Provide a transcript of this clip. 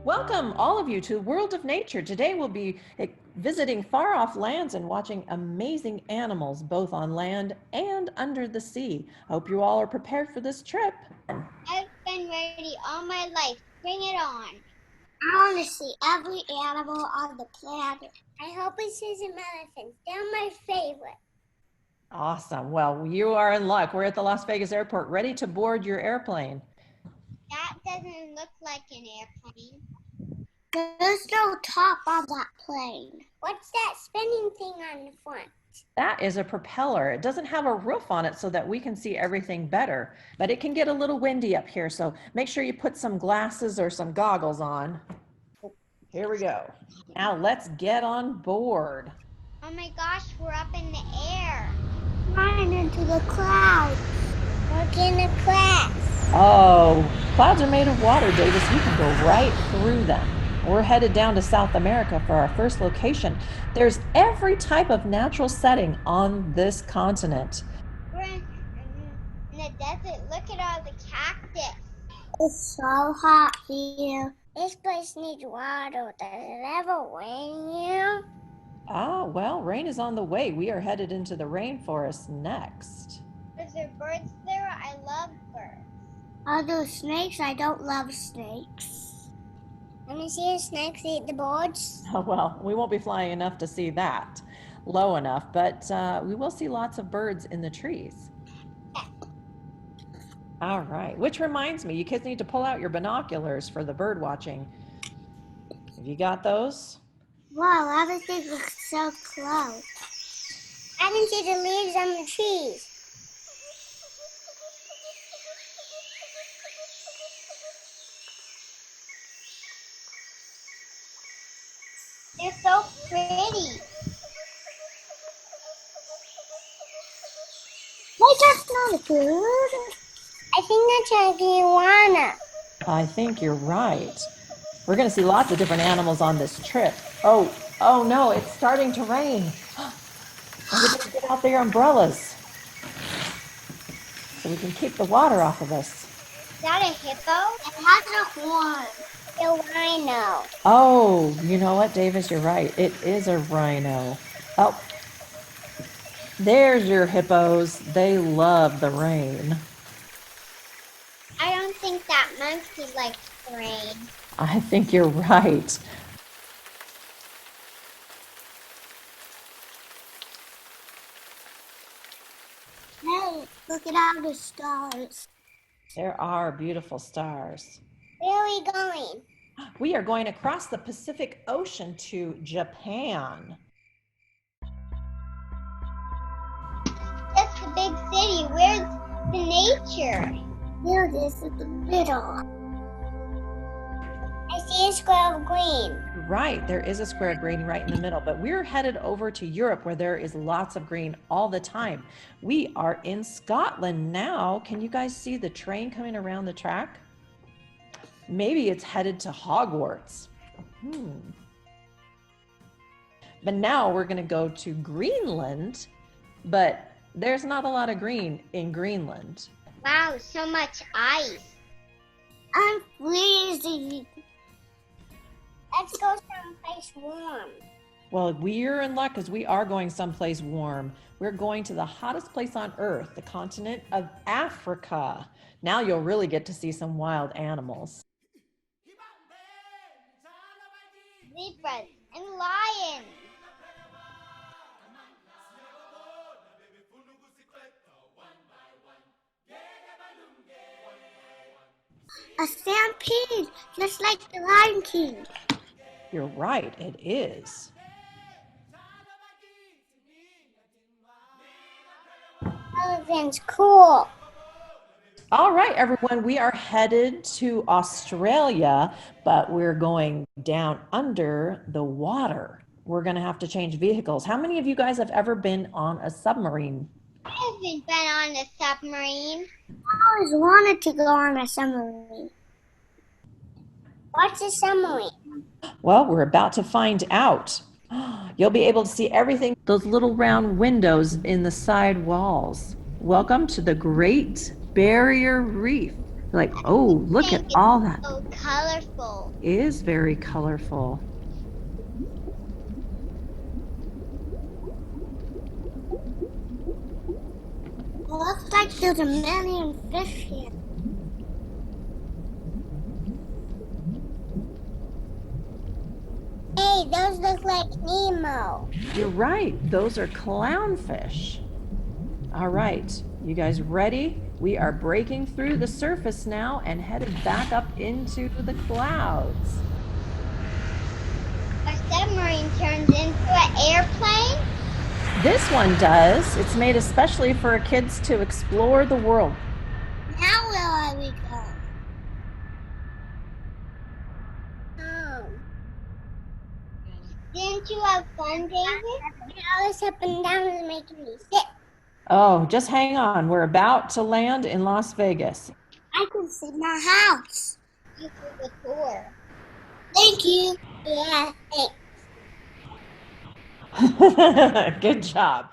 Welcome, all of you, to World of Nature. Today we'll be visiting far off lands and watching amazing animals, both on land and under the sea. I hope you all are prepared for this trip. I've been ready all my life. Bring it on. I want to see every animal on the planet. I hope it sees an elephant. They're my favorite. Awesome. Well, you are in luck. We're at the Las Vegas airport, ready to board your airplane. That doesn't look like an airplane. There's no top on that plane. What's that spinning thing on the front? That is a propeller. It doesn't have a roof on it so that we can see everything better, but it can get a little windy up here. So make sure you put some glasses or some goggles on. Here we go. Now let's get on board. Oh my gosh, we're up in the air. Flying into the clouds. Look in the class. Oh, clouds are made of water, Davis. You can go right through them. We're headed down to South America for our first location. There's every type of natural setting on this continent. We're in the desert. Look at all the cactus. It's so hot here. This place needs water. Does it ever rain here? Ah, well, rain is on the way. We are headed into the rainforest next. Is there birds there? I love birds. Are there snakes? I don't love snakes. Let me see if snakes eat the birds. Oh, well, we won't be flying enough to see that, low enough, but we will see lots of birds in the trees. All right, which reminds me, you kids need to pull out your binoculars for the bird watching. Have you got those? Wow, everything looks so close. I can see the leaves on the trees. They're so pretty. Wait, that's not a bird. I think that's an iguana. I think you're right. We're going to see lots of different animals on this trip. Oh no, it's starting to rain. Everybody get out their umbrellas so we can keep the water off of us. Is that a hippo? It has a horn. A rhino. Oh, you know what, Davis, you're right. It is a rhino. Oh, there's your hippos. They love the rain. I don't think that monkey likes the rain. I think you're right. Hey, look at all the stars. There are beautiful stars. Where are we going? We are going across the Pacific Ocean to Japan. That's the big city. Where's the nature? Here it is in the middle. I see a square of green. Right, there is a square of green right in the middle, but we're headed over to Europe where there is lots of green all the time. We are in Scotland now. Can you guys see the train coming around the track? Maybe it's headed to Hogwarts. But now we're going to go to Greenland, but there's not a lot of green in Greenland. Wow, so much ice. I'm freezing. Let's go someplace warm. Well, we're in luck because we are going someplace warm. We're going to the hottest place on Earth, the continent of Africa. Now you'll really get to see some wild animals. Zebras and lions. A stampede, just like the Lion King. You're right, it is. Elephants, cool. All right, everyone, we are headed to Australia, but we're going down under the water. We're going to have to change vehicles. How many of you guys have ever been on a submarine? I haven't been on a submarine. I always wanted to go on a submarine. What's a submarine? Well, we're about to find out. You'll be able to see everything, those little round windows in the side walls. Welcome to the Great Barrier Reef. Like, oh, look at all that. So colorful. It is very colorful. It looks like there's a million fish here. Hey, those look like Nemo. You're right. Those are clownfish. All right. You guys ready? We are breaking through the surface now and headed back up into the clouds. A submarine turns into an airplane. This one does. It's made especially for kids to explore the world. Now where are we going? Oh. Didn't you have fun, David? All this up and down is making me sick. Oh, just hang on. We're about to land in Las Vegas. I can see my house. This is a tour. Thank you. Yeah, thanks. Good job.